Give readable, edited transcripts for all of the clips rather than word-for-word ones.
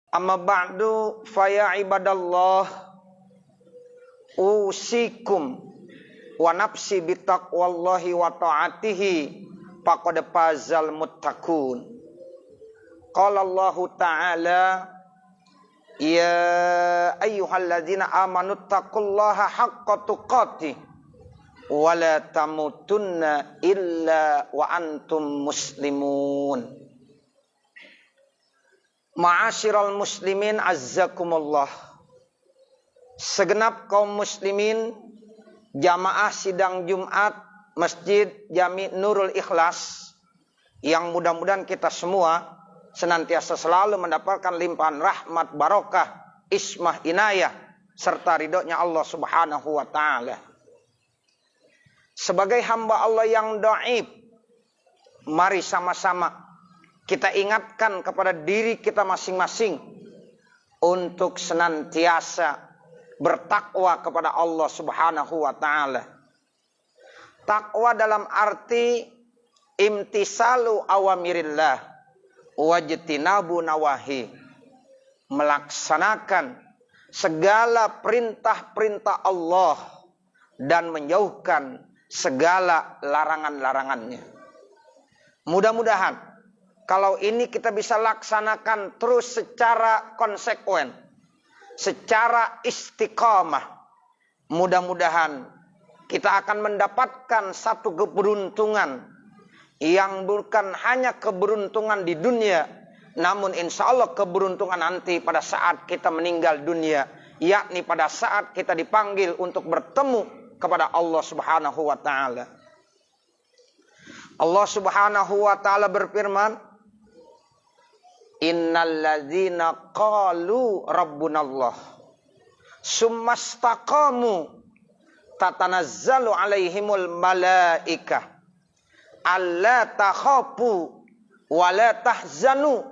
Amma ba'du faya ibadallah usikum wa nafsi bitaqwallahi wa ta'atihi faqad fazal muttaqun. Qala Allah ta'ala ya ayyuhalladzina amanu taqullaha haqqa tuqatih wa la tamutunna illa wa antum muslimun. Ma'asyiral muslimin azzakumullah. Segenap kaum muslimin jamaah sidang Jumat Masjid Jami Nurul Ikhlas, yang mudah-mudahan kita semua senantiasa selalu mendapatkan limpahan rahmat, barokah, ismah, inayah serta ridhonya Allah Subhanahu wa taala. Sebagai hamba Allah yang dhaif, mari sama-sama kita ingatkan kepada diri kita masing-masing untuk senantiasa bertakwa kepada Allah Subhanahu wa taala. Takwa dalam arti imtisalu awamirillah wajtinabu nawahi. Melaksanakan segala perintah-perintah Allah dan menjauhkan segala larangan-larangannya. Mudah-mudahan kalau ini kita bisa laksanakan terus secara konsekuen, secara istiqamah, mudah-mudahan kita akan mendapatkan satu keberuntungan yang bukan hanya keberuntungan di dunia, namun insya Allah keberuntungan nanti pada saat kita meninggal dunia, yakni pada saat kita dipanggil untuk bertemu kepada Allah Subhanahu wa taala. Allah Subhanahu wa taala berfirman, innal ladzina qalu rabbunallah summastaqamu tatanazzalu alaihimul malaikah alla takhafu wa la tahzanu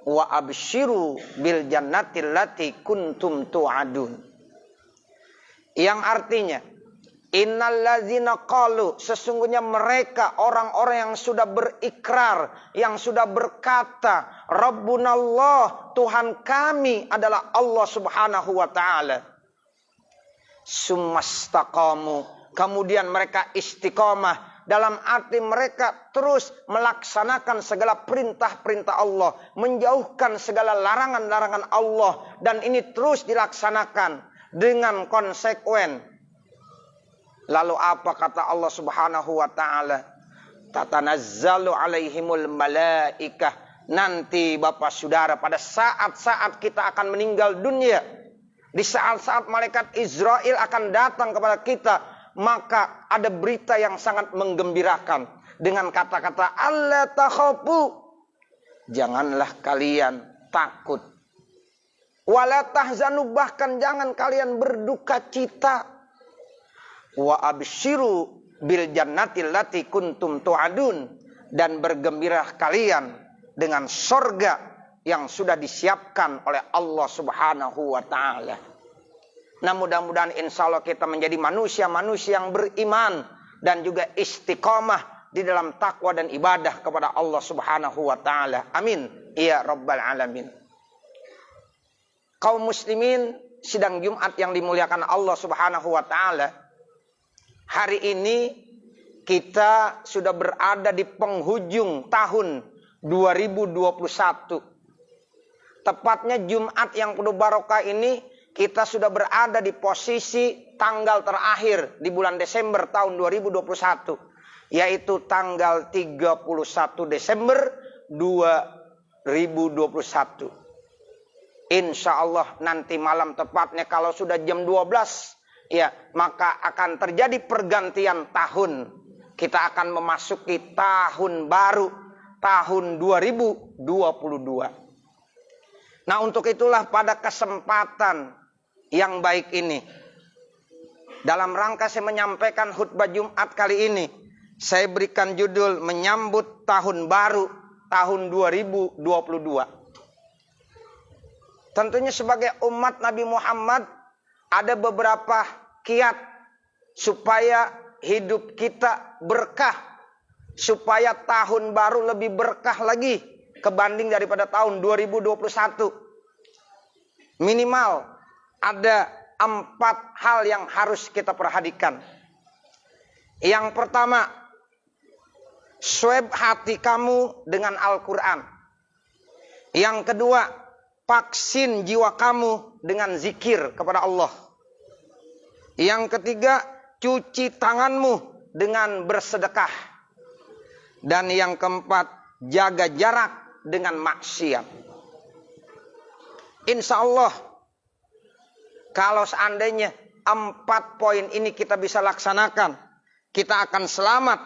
wa absyiru bil jannati allati kuntum tu'adun. Yang artinya, innal ladzina qalu, sesungguhnya mereka orang-orang yang sudah berikrar, yang sudah berkata, Rabbunallah, Tuhan kami adalah Allah Subhanahu wa taala. Summastaqamu, kemudian mereka istiqomah, dalam arti mereka terus melaksanakan segala perintah-perintah Allah, menjauhkan segala larangan-larangan Allah, dan ini terus dilaksanakan dengan konsekuen. Lalu apa kata Allah Subhanahu wa taala? Tatanazzalu alaihimul malaikah. Nanti Bapak Saudara, pada saat-saat kita akan meninggal dunia, di saat-saat malaikat Israel akan datang kepada kita, maka ada berita yang sangat menggembirakan dengan kata-kata alla takhafu, janganlah kalian takut, wala tahzanu, bahkan jangan kalian berduka cita, wa absyiru bil jannati allati kuntum tu'adun, dan bergembira kalian dengan sorga yang sudah disiapkan oleh Allah Subhanahu wa ta'ala. Nah, mudah-mudahan insya Allah kita menjadi manusia-manusia yang beriman dan juga istiqamah di dalam takwa dan ibadah kepada Allah Subhanahu wa ta'ala. Amin ya rabbal alamin. Kaum muslimin sidang Jumat yang dimuliakan Allah Subhanahu wa ta'ala, hari ini kita sudah berada di penghujung tahun 2021. Tepatnya Jumat yang penuh barokah ini, kita sudah berada di posisi tanggal terakhir di bulan Desember tahun 2021. Yaitu tanggal 31 Desember 2021. Insya Allah nanti malam, tepatnya kalau sudah jam 12, ya, maka akan terjadi pergantian tahun. Kita akan memasuki tahun baru, tahun 2022. Nah, untuk itulah pada kesempatan yang baik ini, dalam rangka saya menyampaikan khutbah Jumat kali ini, saya berikan judul menyambut tahun baru, tahun 2022. Tentunya sebagai umat Nabi Muhammad, ada beberapa kiat supaya hidup kita berkah, supaya tahun baru lebih berkah lagi kebanding daripada tahun 2021. Minimal ada 4 hal yang harus kita perhatikan. Yang pertama, swab hati kamu dengan Al-Quran. Yang kedua, vaksin jiwa kamu dengan zikir kepada Allah. Yang ketiga, cuci tanganmu dengan bersedekah. Dan yang keempat, jaga jarak dengan maksiat. Insya Allah, kalau seandainya 4 poin ini kita bisa laksanakan, kita akan selamat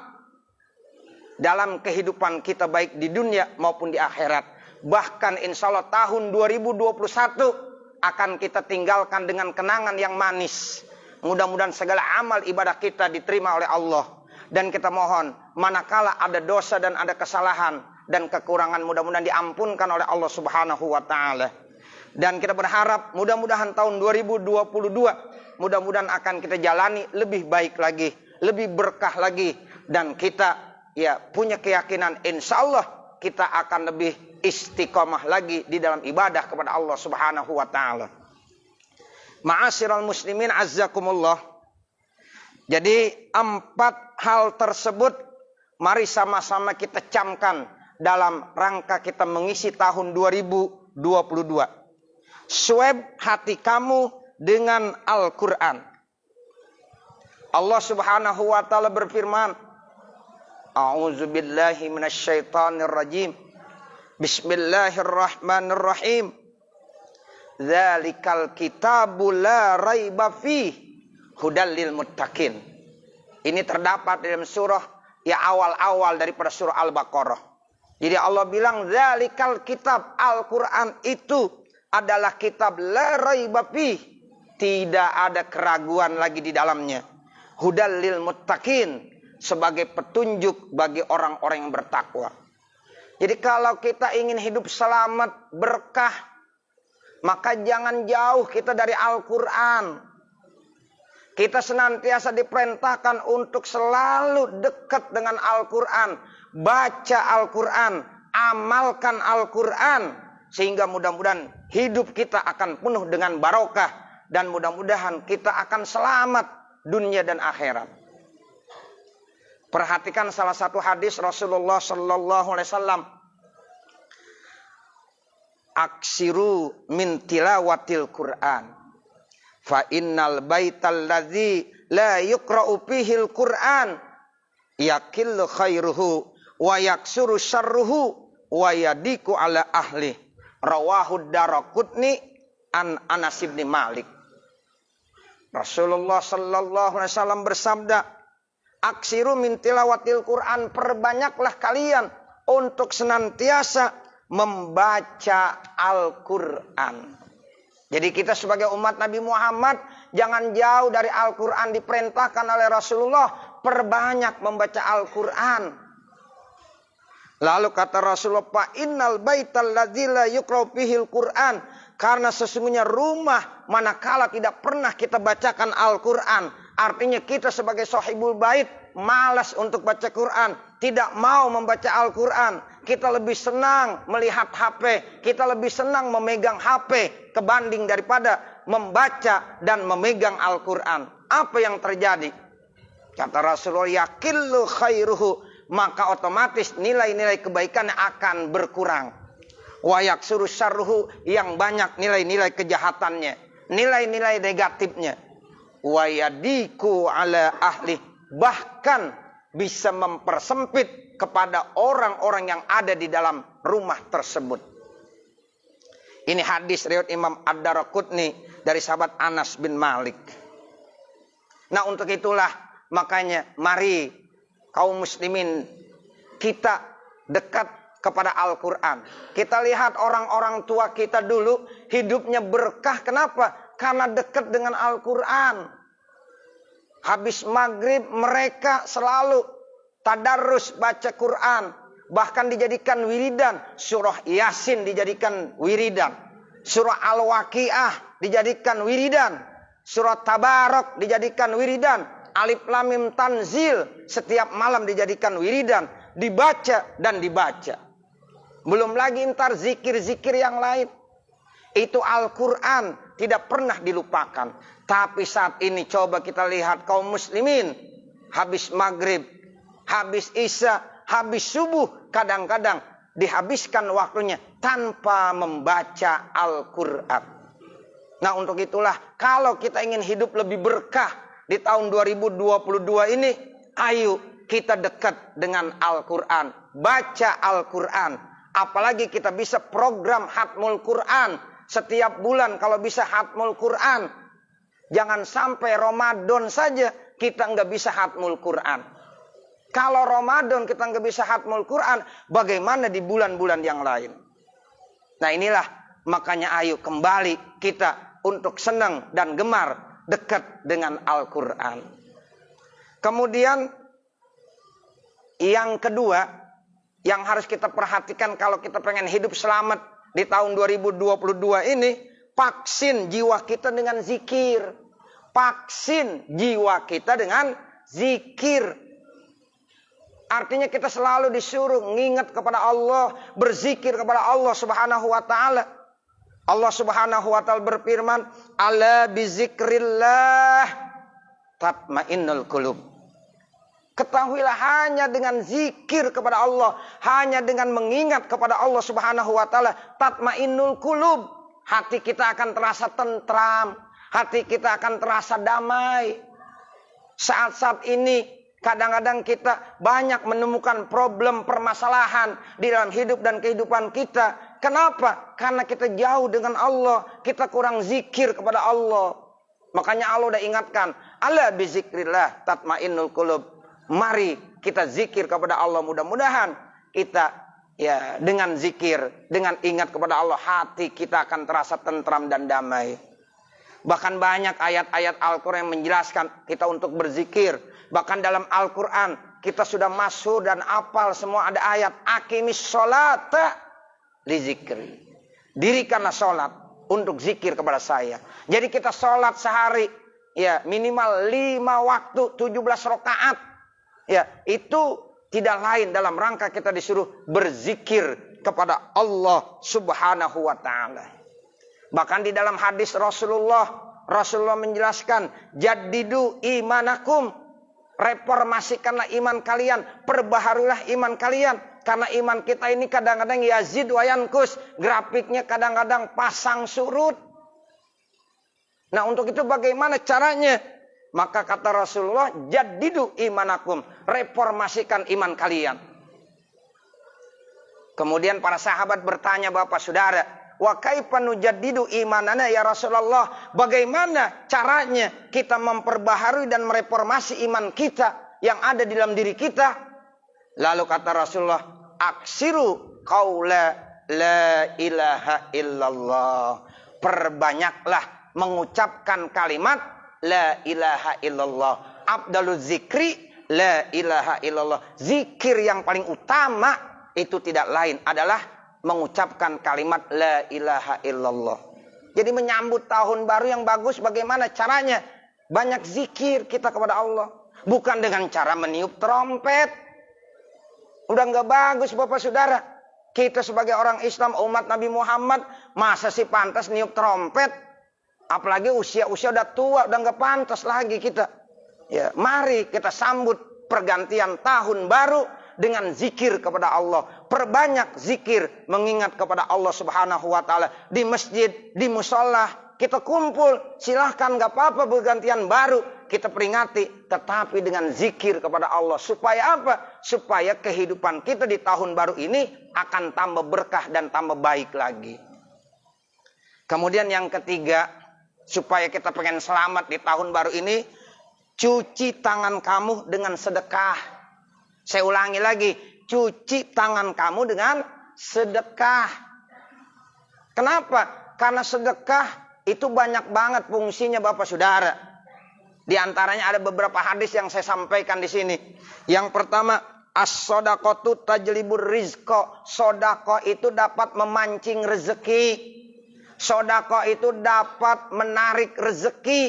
dalam kehidupan kita baik di dunia maupun di akhirat. Bahkan insya Allah tahun 2021 akan kita tinggalkan dengan kenangan yang manis. Mudah-mudahan segala amal ibadah kita diterima oleh Allah. Dan kita mohon, manakala ada dosa dan ada kesalahan dan kekurangan, mudah-mudahan diampunkan oleh Allah Subhanahu wa Ta'ala. Dan kita berharap mudah-mudahan tahun 2022 mudah-mudahan akan kita jalani lebih baik lagi, lebih berkah lagi, dan kita punya keyakinan insya Allah kita akan lebih istiqomah lagi di dalam ibadah kepada Allah Subhanahu wa Ta'ala. Ma'asyiral muslimin azzakumullah. Jadi 4 hal tersebut mari sama-sama kita camkan dalam rangka kita mengisi tahun 2022. Swab hati kamu dengan Al-Quran. Allah Subhanahu wa Ta'ala berfirman, A'udzubillahi minasyaitonirrajim. Bismillahirrahmanirrahim. Dzalikal kitabu la raiba fih hudal lil muttaqin. Ini terdapat dalam surah awal-awal daripada surah Al-Baqarah. Jadi Allah bilang dzalikal kitab, Al-Quran itu adalah kitab la raiba fih, tidak ada keraguan lagi di dalamnya. Hudal lil muttaqin, sebagai petunjuk bagi orang-orang yang bertakwa. Jadi kalau kita ingin hidup selamat, berkah, maka jangan jauh kita dari Al-Quran. Kita senantiasa diperintahkan untuk selalu dekat dengan Al-Quran. Baca Al-Quran, amalkan Al-Quran. Sehingga mudah-mudahan hidup kita akan penuh dengan barokah. Dan mudah-mudahan kita akan selamat dunia dan akhirat. Perhatikan salah satu hadis Rasulullah Sallallahu Alaihi Wasallam. Aksiru min tilawatil Quran. Fa innal baital ladzi la yuqra'u fihil Quran yakillu khairuhu wa yaksuru syarruhu wa yadiku ala ahli. Rawahu Daraqutni an Anas bin Malik. Rasulullah Sallallahu Alaihi Wasallam bersabda, aksiru min tilawatil Quran, perbanyaklah kalian untuk senantiasa membaca Al-Quran. Jadi kita sebagai umat Nabi Muhammad jangan jauh dari Al-Quran, diperintahkan oleh Rasulullah perbanyak membaca Al-Quran. Lalu kata Rasulullah, fa innal baital ladzi la yuqra'u fihil Qur'an, karena sesungguhnya rumah manakala tidak pernah kita bacakan Al-Quran, artinya kita sebagai sahibul bait malas untuk baca Quran, tidak mau membaca Al-Quran. Kita lebih senang melihat HP, kita lebih senang memegang HP kebanding daripada membaca dan memegang Al-Quran. Apa yang terjadi? Kata Rasulullah, yakillu khairuhu, maka otomatis nilai-nilai kebaikan akan berkurang. Wa yaksuru syarruhu, yang banyak nilai-nilai kejahatannya, nilai-nilai negatifnya. Wa yadiku ala ahli, bahkan bisa mempersempit kepada orang-orang yang ada di dalam rumah tersebut. Ini hadis riwayat Imam Ad-Daraqutni dari sahabat Anas bin Malik. Nah, untuk itulah makanya mari kaum muslimin kita dekat kepada Al-Quran. Kita lihat orang-orang tua kita dulu hidupnya berkah. Kenapa? Karena dekat dengan Al-Quran. Habis maghrib mereka selalu tadarrus baca Quran. Bahkan dijadikan wiridan. Surah Yasin dijadikan wiridan. Surah Al-Waqiah dijadikan wiridan. Surah Tabarak dijadikan wiridan. Alif Lam Mim Tanzil setiap malam dijadikan wiridan, dibaca dan dibaca. Belum lagi ntar zikir-zikir yang lain. Itu Al-Quran tidak pernah dilupakan. Tapi saat ini coba kita lihat kaum muslimin. Habis maghrib, habis isya, habis subuh. Kadang-kadang dihabiskan waktunya tanpa membaca Al-Quran. Nah untuk itulah kalau kita ingin hidup lebih berkah di tahun 2022 ini. Ayo kita dekat dengan Al-Quran. Baca Al-Quran. Apalagi kita bisa program Khatmul Quran. Setiap bulan kalau bisa Khatmul Quran. Jangan sampai Ramadan saja kita nggak bisa Khatmul Quran. Kalau Ramadan kita nggak bisa Khatmul Quran, bagaimana di bulan-bulan yang lain? Nah inilah makanya ayo kembali kita untuk senang dan gemar dekat dengan Al-Quran. Kemudian yang kedua yang harus kita perhatikan kalau kita pengen hidup selamat di tahun 2022 ini, vaksin jiwa kita dengan zikir. Vaksin jiwa kita dengan zikir. Artinya kita selalu disuruh mengingat kepada Allah, berzikir kepada Allah Subhanahu wa taala. Allah Subhanahu wa taala berfirman, "Ala bizikrillah tatmainnul qulub." Ketahuilah hanya dengan zikir kepada Allah, hanya dengan mengingat kepada Allah Subhanahu wa taala, tatmainnul qulub. Hati kita akan terasa tentram, hati kita akan terasa damai. Saat-saat ini kadang-kadang kita banyak menemukan problem permasalahan di dalam hidup dan kehidupan kita. Kenapa? Karena kita jauh dengan Allah, kita kurang zikir kepada Allah. Makanya Allah udah ingatkan, "Ala bizikrillah tatmainnul qulub." Mari kita zikir kepada Allah. Mudah-mudahan kita ya dengan zikir, dengan ingat kepada Allah, hati kita akan terasa tentram dan damai. Bahkan banyak ayat-ayat Al-Quran yang menjelaskan kita untuk berzikir. Bahkan dalam Al-Quran kita sudah masuk dan hafal semua ada ayat aqimis sholata li zikri. Dirikanlah sholat untuk zikir kepada saya. Jadi kita sholat sehari ya minimal 5 waktu 17 rakaat. Ya, itu tidak lain dalam rangka kita disuruh berzikir kepada Allah Subhanahu wa taala. Bahkan di dalam hadis Rasulullah menjelaskan, "Jaddidu imanakum." Reformasikanlah iman kalian, perbaharulah iman kalian. Karena iman kita ini kadang-kadang yazid wa yankus, grafiknya kadang-kadang pasang surut. Nah, untuk itu bagaimana caranya? Maka kata Rasulullah, jaddidu imanakum, reformasikan iman kalian. Kemudian para sahabat bertanya, Bapak Saudara, wa kaifa nujaddidu imanana ya Rasulullah? Bagaimana caranya kita memperbaharui dan mereformasi iman kita yang ada di dalam diri kita? Lalu kata Rasulullah, aksiru qaula la ilaha illallah. Perbanyaklah mengucapkan kalimat la ilaha illallah. Afdalul zikri la ilaha illallah. Zikir yang paling utama itu tidak lain adalah mengucapkan kalimat la ilaha illallah. Jadi menyambut tahun baru yang bagus bagaimana caranya? Banyak zikir kita kepada Allah. Bukan dengan cara meniup trompet. Udah nggak bagus Bapak Saudara. Kita sebagai orang Islam umat Nabi Muhammad masa sih pantas niup trompet? Apalagi usia-usia udah tua, udah nggak pantas lagi kita. Ya, mari kita sambut pergantian tahun baru dengan zikir kepada Allah. Perbanyak zikir mengingat kepada Allah Subhanahu wa taala di masjid, di musholla. Kita kumpul, silahkan nggak apa-apa pergantian baru kita peringati, tetapi dengan zikir kepada Allah. Supaya apa? Supaya kehidupan kita di tahun baru ini akan tambah berkah dan tambah baik lagi. Kemudian yang ketiga, supaya kita pengen selamat di tahun baru ini, cuci tangan kamu dengan sedekah. Saya ulangi lagi, cuci tangan kamu dengan sedekah. Kenapa? Karena sedekah itu banyak banget fungsinya Bapak Saudara. Di antaranya ada beberapa hadis yang saya sampaikan di sini. Yang pertama, as-shadaqatu tajlibur rizqa. Sedekah itu dapat memancing rezeki. Sedekah itu dapat menarik rezeki.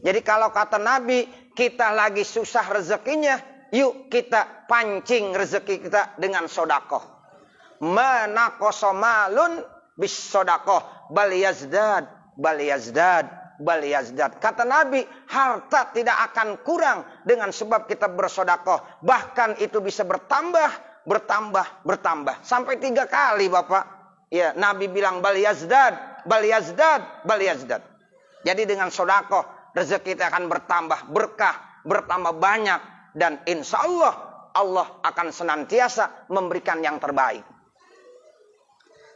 Jadi kalau kata Nabi, kita lagi susah rezekinya, yuk kita pancing rezeki kita dengan sedekah. Manaqasa malun bis sedekah. bal yazdad, bal yazdad, bal yazdad. Kata Nabi, harta tidak akan kurang dengan sebab kita bersedekah. Bahkan itu bisa bertambah, bertambah, bertambah. Sampai 3 kali Bapak. Ya, Nabi bilang bal yazdad, bal yazdad, bal yazdad. Jadi dengan sedekah rezeki kita akan bertambah, berkah, bertambah banyak. Dan insya Allah, Allah akan senantiasa memberikan yang terbaik.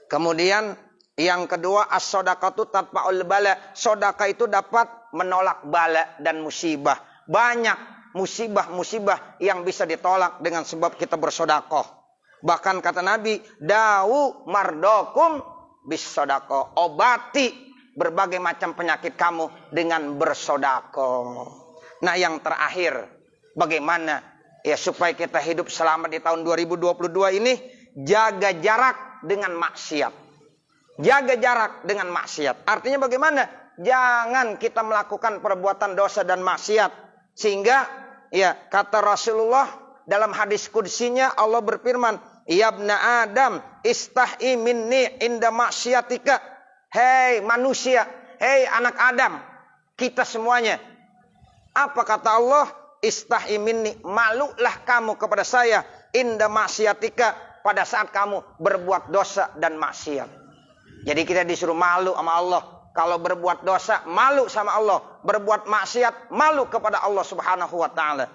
Kemudian yang kedua, as-shadaqatu tatfa'ul bala. Sedekah itu dapat menolak bala dan musibah. Banyak musibah-musibah yang bisa ditolak dengan sebab kita bersedekah. Bahkan kata Nabi, dawu mardokum bis sedekah. Obati berbagai macam penyakit kamu dengan bersedekah. Nah, yang terakhir, bagaimana ya supaya kita hidup selamat di tahun 2022 ini? Jaga jarak dengan maksiat. Jaga jarak dengan maksiat. Artinya bagaimana? Jangan kita melakukan perbuatan dosa dan maksiat. Sehingga ya kata Rasulullah dalam hadis qudsinya, Allah berfirman, "Ya ibna Adam, istahi minni inda maksiatika." Hei manusia, hei anak Adam, kita semuanya. Apa kata Allah? Istahi minni, malulah kamu kepada saya inda maksiatika, pada saat kamu berbuat dosa dan maksiat. Jadi kita disuruh malu sama Allah. Kalau berbuat dosa, malu sama Allah. Berbuat maksiat, malu kepada Allah Subhanahu wa ta'ala.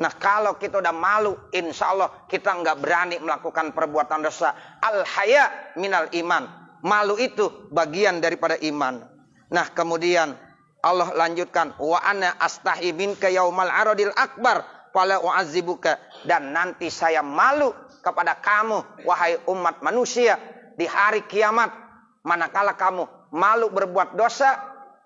Nah, kalau kita udah malu, insya Allah kita nggak berani melakukan perbuatan dosa. Al-haya minal iman. Malu itu bagian daripada iman. Nah, kemudian Allah lanjutkan, wa ana astahi minka yaumal aradil akbar fala u'adzibuka. Dan nanti saya malu kepada kamu, wahai umat manusia, di hari kiamat. Manakala kamu malu berbuat dosa,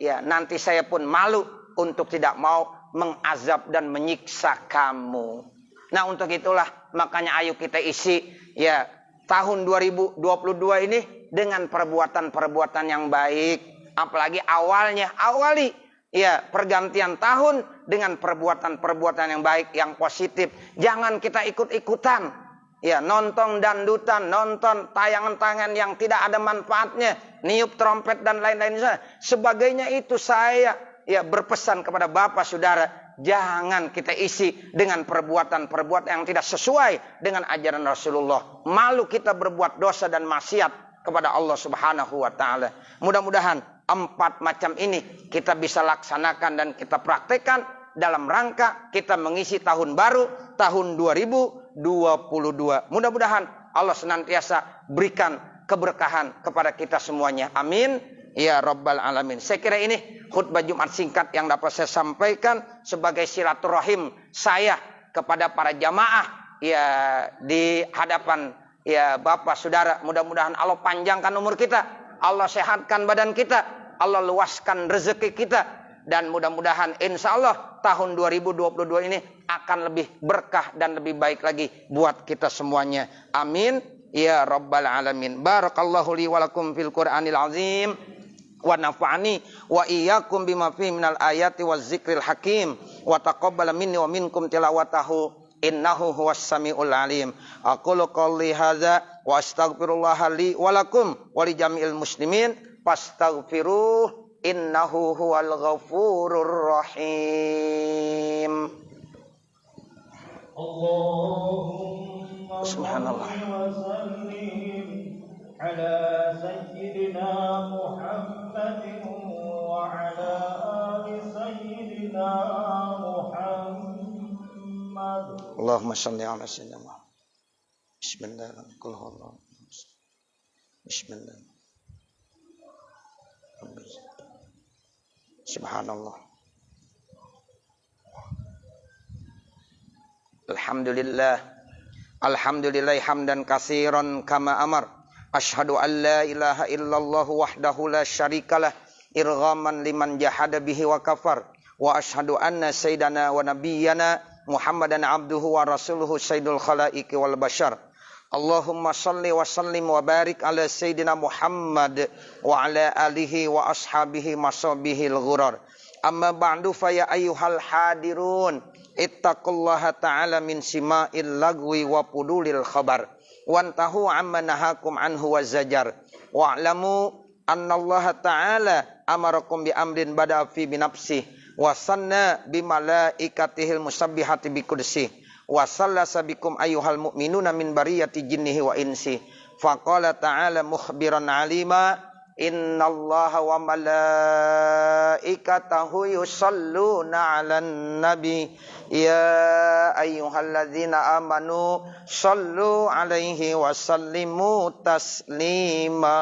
ya nanti saya pun malu untuk tidak mau mengazab dan menyiksa kamu. Nah, untuk itulah makanya ayo kita isi ya tahun 2022 ini dengan perbuatan-perbuatan yang baik. Apalagi awali ya pergantian tahun dengan perbuatan-perbuatan yang baik, yang positif. Jangan kita ikut-ikutan. Ya, nonton dangdutan, nonton tayangan-tayangan yang tidak ada manfaatnya, niup trompet dan lain-lain sebagainya. Itu saya ya berpesan kepada Bapak Saudara, jangan kita isi dengan perbuatan-perbuatan yang tidak sesuai dengan ajaran Rasulullah. Malu kita berbuat dosa dan maksiat kepada Allah Subhanahu wa ta'ala. Mudah-mudahan 4 macam ini kita bisa laksanakan dan kita praktekkan dalam rangka kita mengisi tahun baru, tahun 2022. Mudah-mudahan Allah senantiasa berikan keberkahan kepada kita semuanya. Amin. Ya Rabbal Alamin. Saya kira ini khutbah Jumat singkat yang dapat saya sampaikan sebagai silaturahim saya kepada para jamaah ya di hadapan ya Bapak Saudara. Mudah-mudahan Allah panjangkan umur kita, Allah sehatkan badan kita, Allah luaskan rezeki kita. Dan mudah-mudahan insya Allah tahun 2022 ini akan lebih berkah dan lebih baik lagi buat kita semuanya. Amin. Ya Rabbal Alamin. Barakallahu li walakum fil Qur'anil azim. Wa nafa'ani wa iyyakum bima fihi minal ayati waz zikril hakim. Wa taqabbala minni wa minkum tilawatahu. Innahu huwas samiul alim. Aqulu qouli hadza wa astaghfirullaha li walakum wa li jami'il muslimin. Fastaghfiruh. Innahu huwal ghafurur rahim. Allahumma Subhanallah. wa sallim ala sayyidina Muhammadin wa ala ali sayyidina Muhammad. Allahumma salli ala sayyidina Muhammad. Bismillahirrahmanirrahim. Bismillah. Subhanallah. Alhamdulillah. Alhamdulillah hamdan katsiran kama amar. Asyhadu an la ilaha illallah wahdahu la syarikalah irghaman liman jahada bihi wa kafar. Wa asyhadu anna sayyidana wa nabiyyana Muhammadan abduhu wa rasuluhu sayyidul khalaiqi wal bashar. Allahumma salli wa sallim wa barik ala sayyidina Muhammad wa ala alihi wa ashabihi masabihil ghurar. Amma ba'du fa ya ayyuhal hadirun ittaqullaha ta'ala min sima'il lagwi wa pudulil khabar wantahu amma nahakum anhu wa zajar wa'lamu annallaha ta'ala amarakum bi amrin bada fi binafsih wa sanna bi malaikatihil musabbihati bi qudsih wa sallasa bikum ayyuhal mu'minuna min bariyati jinnihi wa insi faqala ta'ala mukhbiran alima innallaha wa malaikatahu yusalluna 'alan nabi ya ayyuhalladzina amanu sallu 'alaihi wa sallimu taslima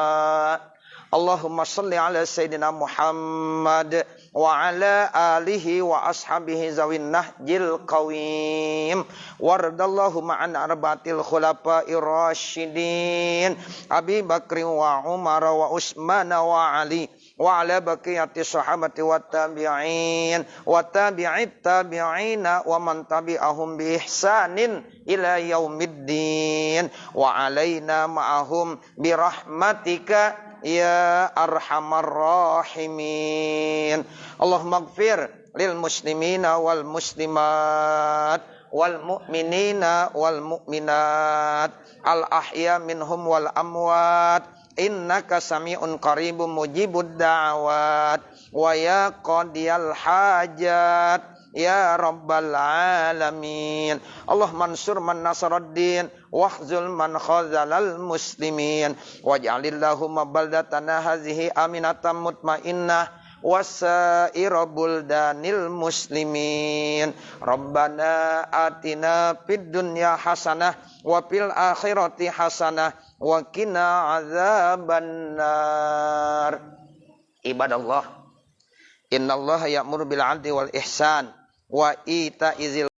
Allahumma salli ala Sayyidina Muhammad wa ala alihi wa ashabihi zawin nahjil qawim waradallahu ma'an arba'atil khulafa'ir rasyidin Abi Bakri wa Umar wa Utsman wa Ali wa ala baqiyati sahabati wa tabi'in wa tabi'it tabi'ina wa man tabi'ahum bi ihsanin ila yaumiddin wa alaina ma'ahum bi rahmatika ya arhamar rahimin Allahumma ighfir lil muslimina wal muslimat wal mu'minina wal mu'minat al ahya minhum wal amwat innaka sami'un qaribun mujibud da'awat wa ya qadiyal hajat ya rabbal alamin Allah mansur man nasaraddin wahzul man khazalal muslimin waj'alillahumma baldatana hazihi aminatan mutmainnah wasaira buldanil muslimin rabbana atina fid dunya hasanah wa fil akhirati hasanah wa qina azabannar ibadallah innallaha ya'muru bil 'adli wal ihsan wa ita'izil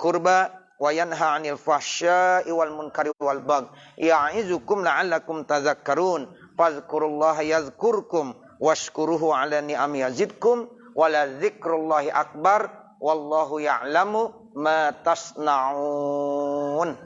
qurba wa yanha 'anil fahsya'i wal munkari wal baghi ya'izukum la'allakum tadhakkarun fadhkurullaha yadhkurkum washkuruhu 'ala ni'ami yazidkum wa la dzikrullahi akbar wallahu ya'lamu ma tasna'un.